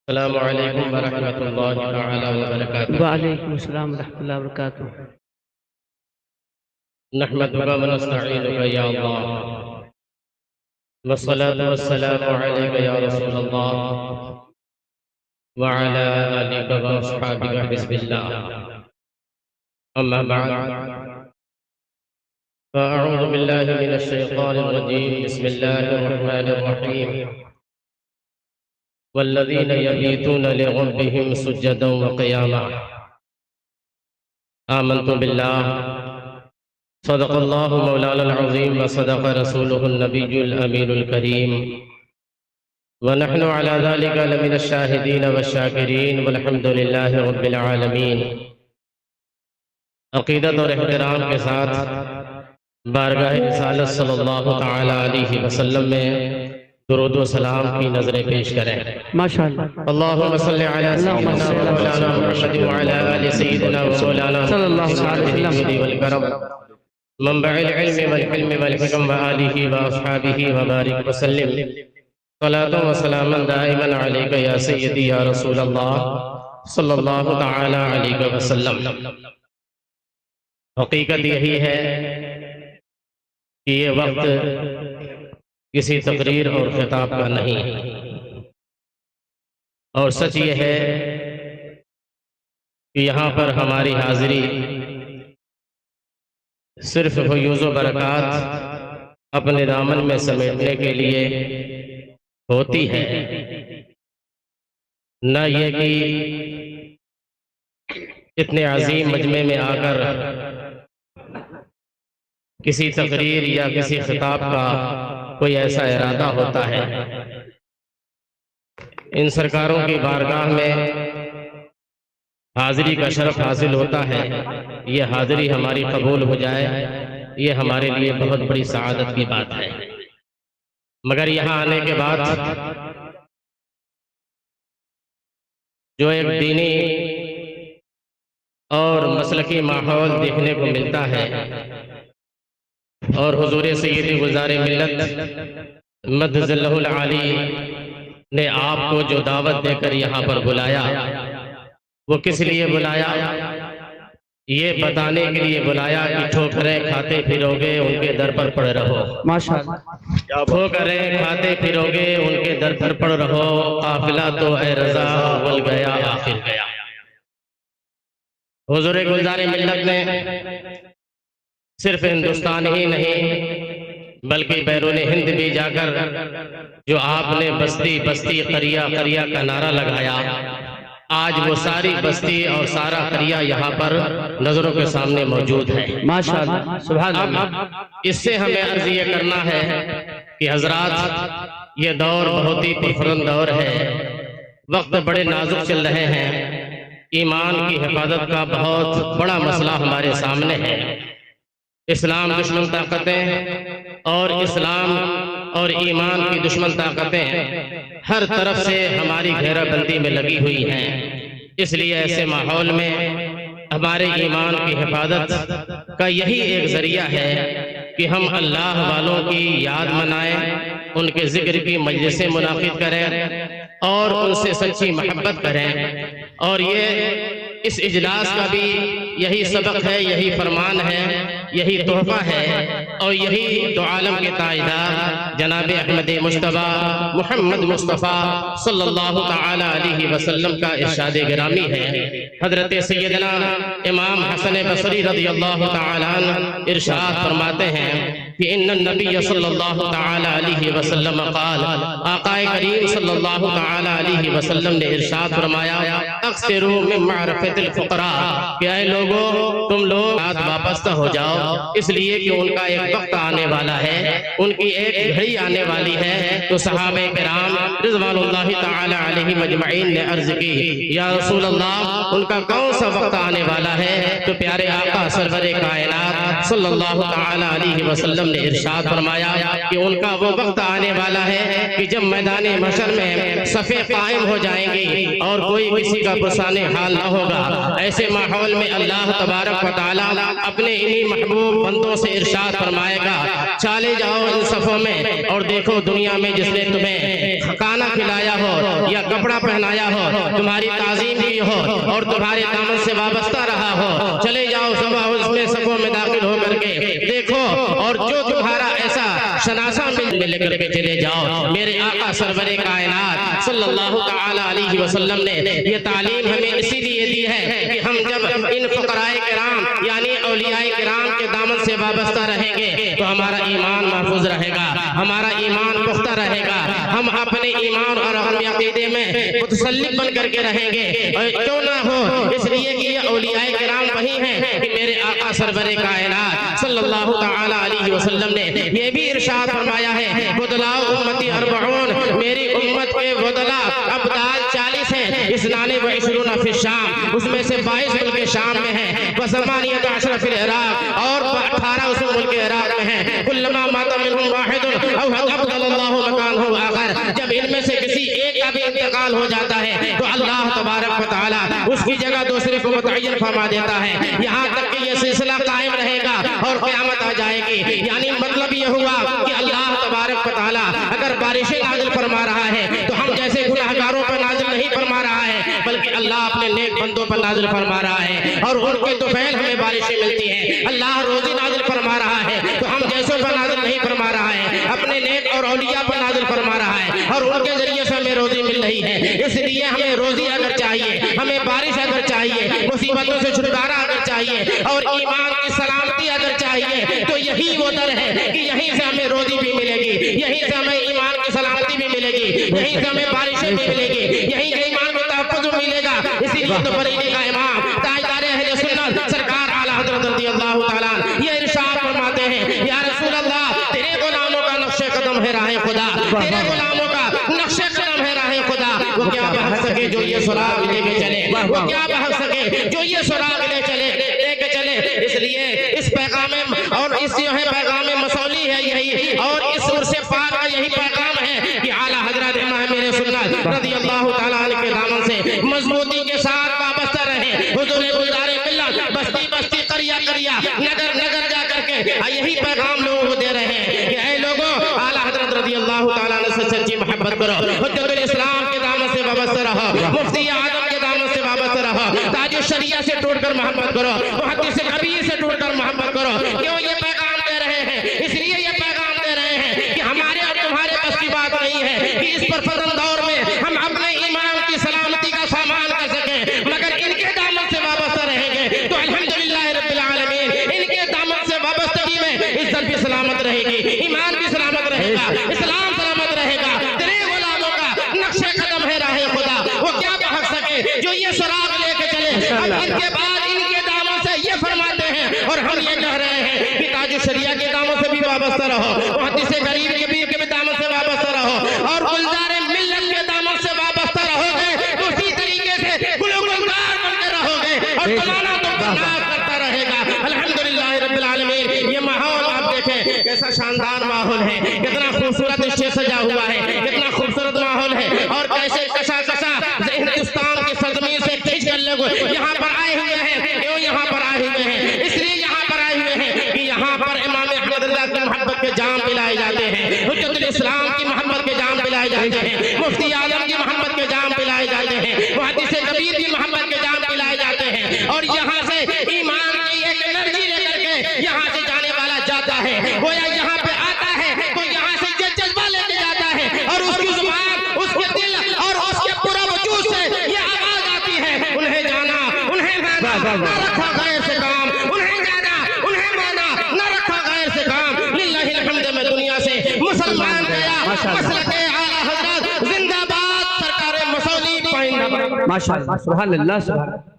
السلام علیکم ورحمۃ اللہ تعالی وبرکاتہ۔ وعلیکم السلام ورحمۃ اللہ وبرکاتہ۔ نحمدک ونستعینک یا اللہ، والصلاة والسلام علیک یا رسول اللہ، وعلی آلک واصحابک حزب اللہ، اما بعد فاعوذ باللہ من الشیطان الرجیم، بسم اللہ الرحمن الرحیم، والذین یبیتون لربهم سجدا وقیاما۔ آمنت باللہ، صدق اللہ مولانا العظیم وصدق رسولہ النبی الامین الکریم، ونحن على ذلك لمن الشاہدین والشاکرین، والحمد للہ رب العالمین۔ عقیدت اور احترام کے ساتھ بارگاہ رسالت صلی اللہ تعالی علیہ وسلم میں درود و سلام کی نظریں پیش کریں۔ ماشاءاللہ۔ اللہم صلی علی سیدنا و مولانا محمد وعلی آل سیدنا و مولانا صلی اللہ علیہ وسلم والکرم، منبع العلم والحلم والحکم وآلہ واصحابہ وبارک وسلم، صلاۃ و سلاما دائما علیک یا سیدی یا رسول اللہ صلی اللہ تعالی علیہ وسلم۔ حقیقت یہی ہے کہ یہ وقت کسی تقریر اور خطاب کا نہیں، اور سچ یہ ہے کہ یہاں پر ہماری حاضری صرف فیوز و برکات اپنے دامن میں سمیٹنے کے لیے ہوتی ہے، نہ یہ کہ اتنے عظیم مجمع میں آ کر کسی تقریر یا کسی خطاب کا کوئی ایسا ارادہ ہوتا ہے۔ ان سرکاروں کی بارگاہ میں حاضری کا شرف حاصل ہوتا ہے، یہ حاضری ہماری قبول ہو جائے، یہ ہمارے لیے بہت بڑی سعادت کی بات ہے۔ مگر یہاں آنے کے بعد جو ایک دینی اور مسلکی ماحول دیکھنے کو ملتا ہے، اور حضور سید گزار ملت مد ظلہ العالی نے آپ کو جو دعوت دے کر یہاں پر بلایا، وہ کس لیے بلایا؟ یہ بتانے کے لیے بلایا کہ ٹھوکریں کھاتے پھرو گے ان کے در پر پڑ رہو۔ ماشاءاللہ۔ ٹھوکریں کھاتے پھرو گے ان کے در پر پڑ رہو، قافلہ تو اے رضا اول گیا آخر گیا۔ حضور گزار ملت نے صرف ہندوستان ہی نہیں بلکہ بیرون ہند بھی جا کر جو آپ نے بستی بستی قریہ قریہ کا نعرہ لگایا، آج وہ ساری بستی اور سارا قریہ یہاں پر نظروں کے سامنے موجود ہے۔ ماشاءاللہ، سبحان اللہ۔ اس سے ہمیں عرض یہ کرنا ہے کہ حضرات، یہ دور بہت ہی پرفرن دور ہے، وقت بڑے نازک چل رہے ہیں، ایمان کی حفاظت کا بہت بڑا مسئلہ ہمارے سامنے ہے۔ اسلام دشمن طاقتیں اور اسلام اور ایمان کی دشمن طاقتیں ہر طرف سے ہماری گھیرا بندی میں لگی ہوئی ہیں۔ اس لیے ایسے ماحول میں ہمارے ایمان کی حفاظت کا یہی ایک ذریعہ ہے کہ ہم اللہ والوں کی یاد منائیں، ان کے ذکر کی مجلسیں منعقد کریں اور ان سے سچی محبت کریں۔ اور یہ اس اجلاس کا بھی یہی سبق ہے، یہی فرمان ہے، یہی تحفہ ہے، اور یہی دو عالم کے تاجدار جناب احمد مصطفیٰ محمد مصطفیٰ صلی اللہ تعالی علیہ وسلم کا ارشاد گرامی ہے۔ حضرت سیدنا امام حسن بصری رضی اللہ تعالی عنہ ارشاد فرماتے ہیں کہ ان النبی صلی اللہ تعالی علیہ وسلم قال، آقا کریم صلی اللہ تعالی علیہ وسلم نے ارشاد فرمایا، اکثروا من معرفت الفقراء، کہ اے لوگوں تم لوگ وابستہ ہو جاؤ، اس لیے کہ ان کا ایک وقت آنے والا ہے، ان کی ایک گھڑی آنے والی ہے۔ تو صحابہ کرام رضوان اللہ تعالی علیہ مجمعین نے عرض کی، یا رسول اللہ ان کا کون سا وقت آنے والا ہے؟ تو پیارے آقا سرور کائنات صلی اللہ تعالی علیہ وسلم نے ارشاد فرمایا کہ ان کا وہ وقت آنے والا ہے کہ جب میدان محشر میں صفیں قائم ہو جائیں گی اور کوئی کسی کا پرسان حال نہ ہوگا۔ ایسے ماحول میں اللہ تبارک و تعالی اپنے انہی محبوب محبوب بندوں سے ارشاد فرمائے گا چالے جاؤ ان صفوں میں اور دیکھو دنیا میں جس نے تمہیں کھانا کھلایا ہو یا کپڑا پہنایا ہو تمہاری تعظیم کی ہو اور تمہارے دامن سے وابستہ رہا ہو چلے جاؤ اس میں صفوں میں داخل ہو کر کے دیکھو اور جو تمہارا ایسا شناسہ میں لے کر کے چلے جاؤ۔ میرے آقا سرور کائنات صلی اللہ تعالی علیہ وسلم نے یہ تعلیم ہمیں اسی لیے دی ہے کہ ہم جب ان فقراء کرام یعنی اولیاء کرام کے دامن سے وابستہ رہیں گے تو ہمارا ایمان محفوظ رہے گا، ہمارا ایمان پختہ رہے گا، ہم اپنے ایمان اور اپنے عقیدے میں متسلط بن کر کے رہیں گے۔ اور کیوں نہ ہو اس لیے کہ یہ اولیاء کرام وہی ہیں کہ میرے آقا سرور کائنات صلی اللہ تعالی علیہ وسلم نے یہ بھی ارشاد فرمایا ہے بدلاء امتی 40 میری امت کے بدلاء ابدال 40 ہیں، 22 فی الشام اس میں سے 22 ملک شام میں ہیں، و18 فی العراق اور 18 اس ملک عراق میں ہیں، کلما مات منہم واحد او ابدل اللہ مکانہ آخر جب ان میں سے کسی ایک کا بھی انتقال ہو جاتا ہے تو اللہ تبارک و تعالی اس کی جگہ دوسرے کو متعین فرما دیتا ہے، یہاں تک کہ یہ سلسلہ قائم رہے گا اور قیامت آ جائے گی۔ یعنی مطلب یہ ہوا کہ اللہ تبارک و تعالی اگر بارشیں نازل فرما رہا ہے تو ہم جیسے گناہگاروں پر نازل نہیں فرما رہا ہے بلکہ اللہ اپنے نیک بندوں پر نازل فرما رہا ہے اور ان کے طفیل ہمیں بارشیں ملتی ہیں۔ اللہ روزی نازل فرما رہا ہے تو ہم جیسوں پر نازل نہیں فرما رہا ہے، اپنے نیک اور اولیاء پر نازل فرما رہا ہے اور ان کے ذریعے سے ہمیں روزی مل رہی ہے۔ اس لیے ہمیں روزی اگر چاہیے، ہمیں بارش اگر چاہیے، مصیبتوں سے چھٹکارا اگر چاہیے اور ایمان کی سلامتی اگر چاہیے تو یہی وہ در ہے کہ یہیں سے ہمیں روزی بھی ملے گی، یہیں سے ہمیں ایمان کی سلامتی بھی ملے گی، یہیں سے ہمیں بارشیں بھی ملے گی، یہیں سے ایمان کا تحفظ ملے گا۔ اسی لیے تو بریلی کا امام تاجدار اہل سنت سرکار اعلیٰ حضرت رضی اللہ تعالیٰ یہ ارشاد فرماتے ہیں یا رسول اللہ تیرے غلاموں کا نقش قدم ہے راہ خدا، تیرے غلاموں کا نقش قدم ہے راہ خدا، وہ کیا بہت سکے جو یہ سراغ لے کے چلے، وہ کیا بہت سکے جو یہ سراغ لے کے چلے۔ اس لیے اس پیغام اور اس جو ہے پیغام مسولی ہے یہی اور اس عرص پاک کا یہی پیغام ہے کہ اعلیٰ حضرت امام میرے سنت رضی اللہ تعالیٰ عنہ کے دامن سے مضبوطی کے ساتھ وابستہ رہیں۔ حضور گلزار ملت بستی بستی قریہ قریہ نگر نگر جا کر کے یہی پیغام لوگوں کو دے رہے ہیں کہ اے لوگوں اعلیٰ حضرت رضی اللہ تعالیٰ عنہ سے سچی محبت کرو، حجت الاسلام کے دامن سے وابستہ رہو، مفتی اعظم کے دامن سے وابستہ رہو، تاج الشریعہ سے ٹوٹ کر محبت کرو، محدث کبیر سے ٹوٹ کر محبت کرو۔ کیوں یہ پیغام دے رہے ہیں؟ اس لیے یہ پیغام دے رہے ہیں کہ ہمارے اور تمہارے بس کی بات نہیں ہے کہ اس پر فتن دور میں ہم اپنے ایمان کی سلامتی کا سامان کر سکیں، مگر ان کے دامن سے وابستہ رہیں گے تو الحمدللہ رب العالمین ان کے دامن سے وابستگی میں عزت بھی سلامت رہے گی، ایمان بھی سلامت رہے گا، اسلام سلامت رہے گا۔ تیرے غلاموں کا نقش قدم ہے راہ خدا، وہ کیا بہت سکے جو یہ سراغ لے کے چلے۔ اب ان کے بعد ان کے دامن سے یہ فرماتے ہیں اور ہم یہ کہہ رہے ہیں کہ تاج الشریعہ کے دامن سے بھی وابستہ رہو، محدث غریب کبیر کے بھی دامن سے وابستہ رہو اور گلزار ملت کے دامن سے وابستہ رہو گے تو اسی طریقے سے گلوکار بن کے رہو گے اور زمانہ تم پر ناز کرتا رہے گا۔ الحمدللہ رب العالمین یہ ماحول آپ دیکھیں کیسا شاندار ماحول ہے، کتنا خوبصورت اسٹیج سجا ہوا ہے، کتنا خوبصورت ماحول ہے اور کیسے کشا کشا ہندوستان کی سرزمین سے کھینچ کر لوگ یہاں پر آئے ہوئے ہیں۔ کیوں یہاں پر آئے ہوئے ہیں؟ اس لیے یہاں پر آئے ہوئے ہیں کہ یہاں پر امام احمد اللہ کی محبت کے جام پلائے جاتے ہیں، حجت الاسلام کی محبت کے جام پلائے جاتے ہیں، مفتی اعظم کی محبت کے جام پلائے جاتے ہیں، محدث کبیر کی محبت کے جام پلائے جاتے ہیں اور یہاں سے ایمان کی ایک انرجی لے کر کے یہاں سے جانے والا جاتا ہے، گویا یہاں پہ آتا ہے تو یہاں سے یہ جذبہ لے کے جاتا ہے اور اس کی زبان، اس کے دل اور اس کے پورا وجود سے یہ آواز آتی ہے انہیں جانا، انہیں مانا، نہ رکھا غیر سے کام، انہیں جانا، انہیں مانا، نہ رکھا غیر سے کام۔ للہ الحمد میں دنیا سے مسلمان گیا، مسلک اعلیٰ حضرت زندہ باد، سرکار مسولی پائندہ۔ ماشاءاللہ، سبحان اللہ، سبحان اللہ۔